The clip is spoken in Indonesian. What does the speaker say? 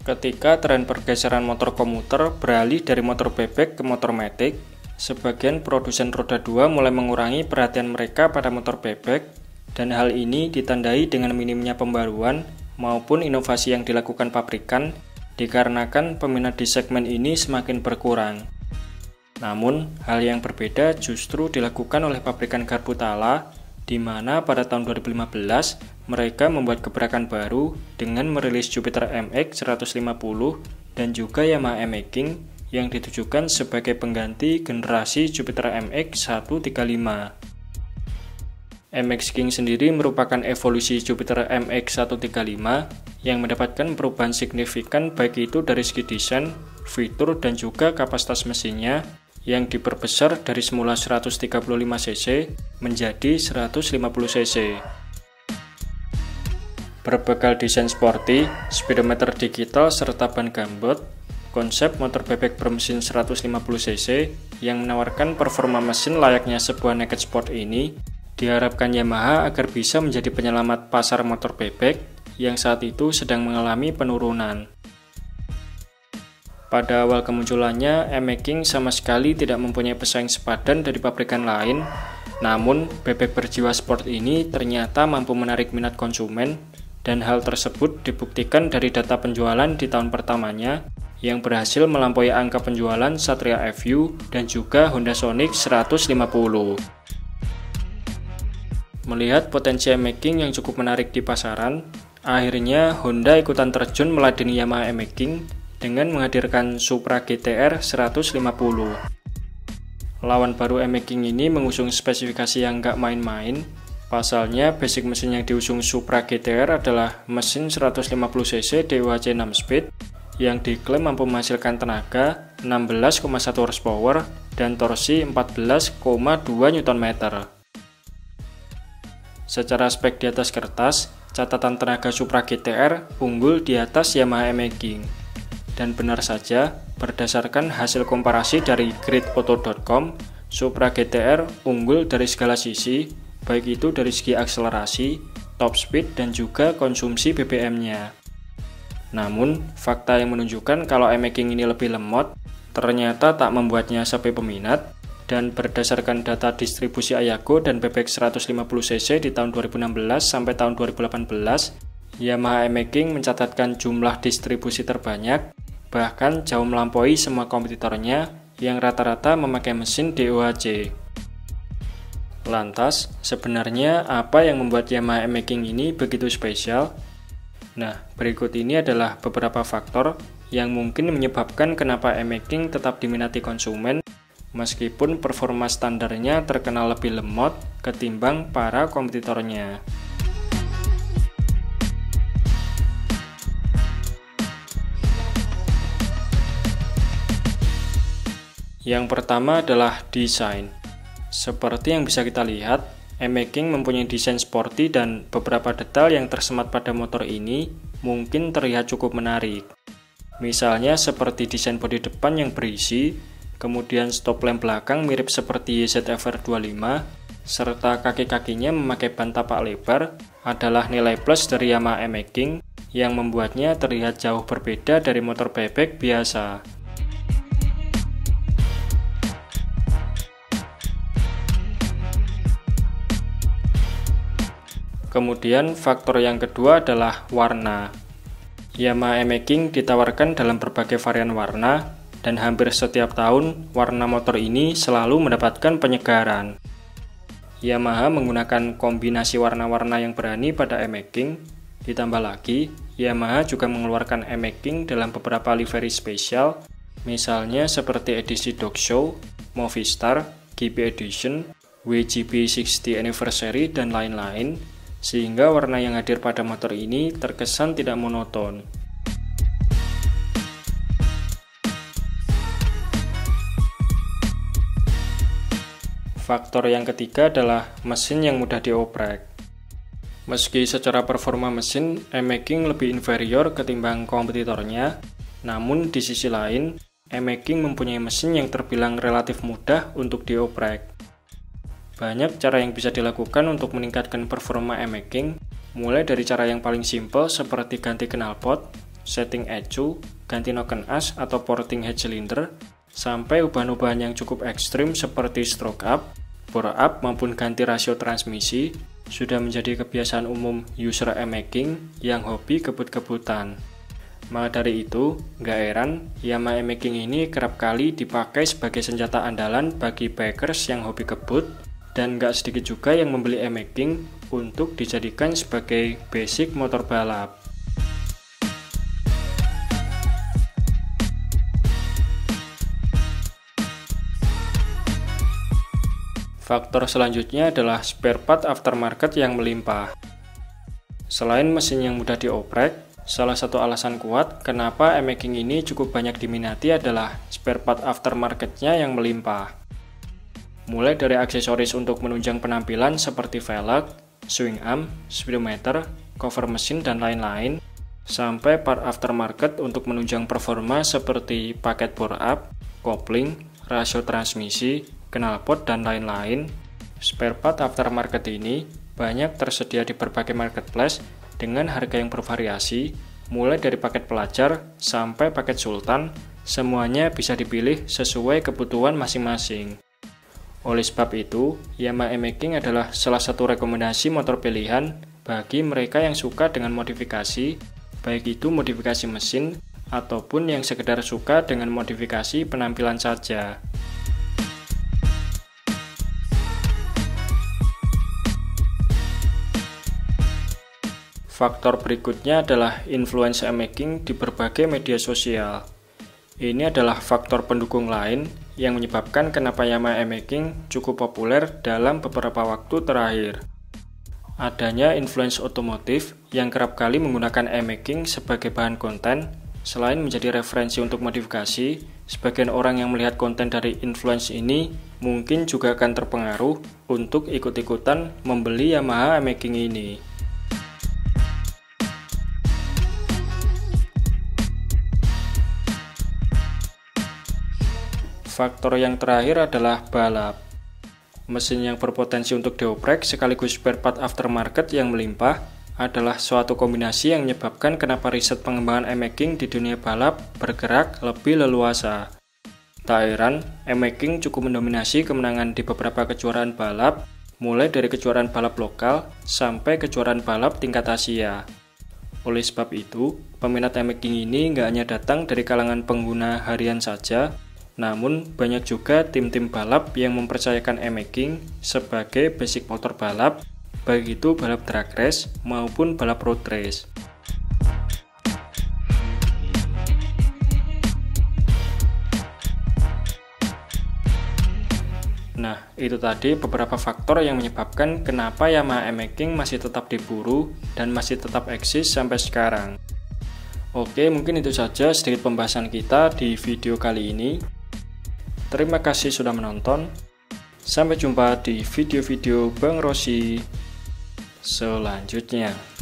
Ketika tren pergeseran motor komuter beralih dari motor bebek ke motor matic, sebagian produsen roda 2 mulai mengurangi perhatian mereka pada motor bebek, dan hal ini ditandai dengan minimnya pembaruan maupun inovasi yang dilakukan pabrikan, dikarenakan peminat di segmen ini semakin berkurang. Namun, hal yang berbeda justru dilakukan oleh pabrikan garpu tala, di mana pada tahun 2015 mereka membuat gebrakan baru dengan merilis Jupiter MX 150 dan juga Yamaha MX King yang ditujukan sebagai pengganti generasi Jupiter MX 135. MX King sendiri merupakan evolusi Jupiter MX 135 yang mendapatkan perubahan signifikan baik itu dari segi desain, fitur, dan juga kapasitas mesinnya yang diperbesar dari semula 135 cc menjadi 150 cc. Berbekal desain sporty, speedometer digital, serta ban gambot, konsep motor bebek bermesin 150 cc yang menawarkan performa mesin layaknya sebuah naked sport ini diharapkan Yamaha agar bisa menjadi penyelamat pasar motor bebek yang saat itu sedang mengalami penurunan. Pada awal kemunculannya, MX King sama sekali tidak mempunyai pesaing sepadan dari pabrikan lain, namun bebek berjiwa sport ini ternyata mampu menarik minat konsumen, dan hal tersebut dibuktikan dari data penjualan di tahun pertamanya yang berhasil melampaui angka penjualan Satria FU dan juga Honda Sonic 150. Melihat potensi MX King yang cukup menarik di pasaran, akhirnya Honda ikutan terjun meladeni Yamaha MX King dengan menghadirkan Supra GTR 150. Lawan baru MX King ini mengusung spesifikasi yang gak main-main. Pasalnya, basic mesin yang diusung Supra GTR adalah mesin 150cc DOHC 6 speed yang diklaim mampu menghasilkan tenaga 16,1 horsepower dan torsi 14,2 Nm. Secara spek di atas kertas, catatan tenaga Supra GTR unggul di atas Yamaha MX King. Dan benar saja, berdasarkan hasil komparasi dari gridauto.com, Supra GTR unggul dari segala sisi, baik itu dari segi akselerasi, top speed, dan juga konsumsi BBM-nya. Namun, fakta yang menunjukkan kalau MX King ini lebih lemot, ternyata tak membuatnya sepi peminat, dan berdasarkan data distribusi Ayago dan bebek 150cc di tahun 2016 sampai tahun 2018, Yamaha MX King mencatatkan jumlah distribusi terbanyak, bahkan jauh melampaui semua kompetitornya yang rata-rata memakai mesin DOHC. Lantas, sebenarnya apa yang membuat Yamaha MX King ini begitu spesial? Nah, berikut ini adalah beberapa faktor yang mungkin menyebabkan kenapa MX King tetap diminati konsumen meskipun performa standarnya terkenal lebih lemot ketimbang para kompetitornya. Yang pertama adalah desain. Seperti yang bisa kita lihat, MX King mempunyai desain sporty dan beberapa detail yang tersemat pada motor ini mungkin terlihat cukup menarik. Misalnya seperti desain bodi depan yang berisi, kemudian stop lamp belakang mirip seperti YZF-R 25, serta kaki-kakinya memakai ban tapak lebar adalah nilai plus dari Yamaha MX King yang membuatnya terlihat jauh berbeda dari motor bebek biasa. Kemudian faktor yang kedua adalah warna. Yamaha MX King ditawarkan dalam berbagai varian warna, dan hampir setiap tahun warna motor ini selalu mendapatkan penyegaran. Yamaha menggunakan kombinasi warna-warna yang berani pada MX King. Ditambah lagi, Yamaha juga mengeluarkan MX King dalam beberapa livery spesial, misalnya seperti edisi Dog Show, Movistar, GP Edition, WGP 60 Anniversary, dan lain-lain, sehingga warna yang hadir pada motor ini terkesan tidak monoton. Faktor yang ketiga adalah mesin yang mudah dioprek. Meski secara performa mesin, MX King lebih inferior ketimbang kompetitornya, namun di sisi lain, MX King mempunyai mesin yang terbilang relatif mudah untuk dioprek. Banyak cara yang bisa dilakukan untuk meningkatkan performa MX King, mulai dari cara yang paling simpel seperti ganti knalpot, setting ECU, ganti noken as atau porting head cylinder, sampai ubahan-ubahan yang cukup ekstrim seperti stroke up, bore up maupun ganti rasio transmisi, sudah menjadi kebiasaan umum user e-making yang hobi kebut-kebutan. Maka dari itu, nggak heran Yamaha e-making ini kerap kali dipakai sebagai senjata andalan bagi bikers yang hobi kebut, dan nggak sedikit juga yang membeli e-making untuk dijadikan sebagai basic motor balap. Faktor selanjutnya adalah spare part aftermarket yang melimpah. Selain mesin yang mudah dioprek, salah satu alasan kuat kenapa e-making ini cukup banyak diminati adalah spare part aftermarketnya yang melimpah. Mulai dari aksesoris untuk menunjang penampilan seperti velg, swing arm, speedometer, cover mesin, dan lain-lain, sampai part aftermarket untuk menunjang performa seperti paket bore up, kopling, rasio transmisi, knalpot, dan lain-lain. Spare part aftermarket ini banyak tersedia di berbagai marketplace dengan harga yang bervariasi, mulai dari paket pelajar sampai paket sultan, semuanya bisa dipilih sesuai kebutuhan masing-masing. Oleh sebab itu, Yamaha e-making adalah salah satu rekomendasi motor pilihan bagi mereka yang suka dengan modifikasi, baik itu modifikasi mesin ataupun yang sekedar suka dengan modifikasi penampilan saja. Faktor berikutnya adalah influence e-making di berbagai media sosial. Ini adalah faktor pendukung lain yang menyebabkan kenapa Yamaha e-making cukup populer dalam beberapa waktu terakhir. Adanya influence otomotif yang kerap kali menggunakan e-making sebagai bahan konten. Selain menjadi referensi untuk modifikasi, sebagian orang yang melihat konten dari influence ini mungkin juga akan terpengaruh untuk ikut-ikutan membeli Yamaha e-making ini. Faktor yang terakhir adalah balap. Mesin yang berpotensi untuk dioprek sekaligus spare part aftermarket yang melimpah adalah suatu kombinasi yang menyebabkan kenapa riset pengembangan e-making di dunia balap bergerak lebih leluasa. Tak heran, e-making cukup mendominasi kemenangan di beberapa kejuaraan balap, mulai dari kejuaraan balap lokal sampai kejuaraan balap tingkat Asia. Oleh sebab itu, peminat e-making ini nggak hanya datang dari kalangan pengguna harian saja, namun banyak juga tim-tim balap yang mempercayakan e-making sebagai basic motor balap, baik itu balap drag race maupun balap road race. Nah, itu tadi beberapa faktor yang menyebabkan kenapa Yamaha e-making masih tetap diburu dan masih tetap eksis sampai sekarang. Oke, mungkin itu saja sedikit pembahasan kita di video kali ini. Terima kasih sudah menonton. Sampai jumpa di video-video Bang Rossi selanjutnya.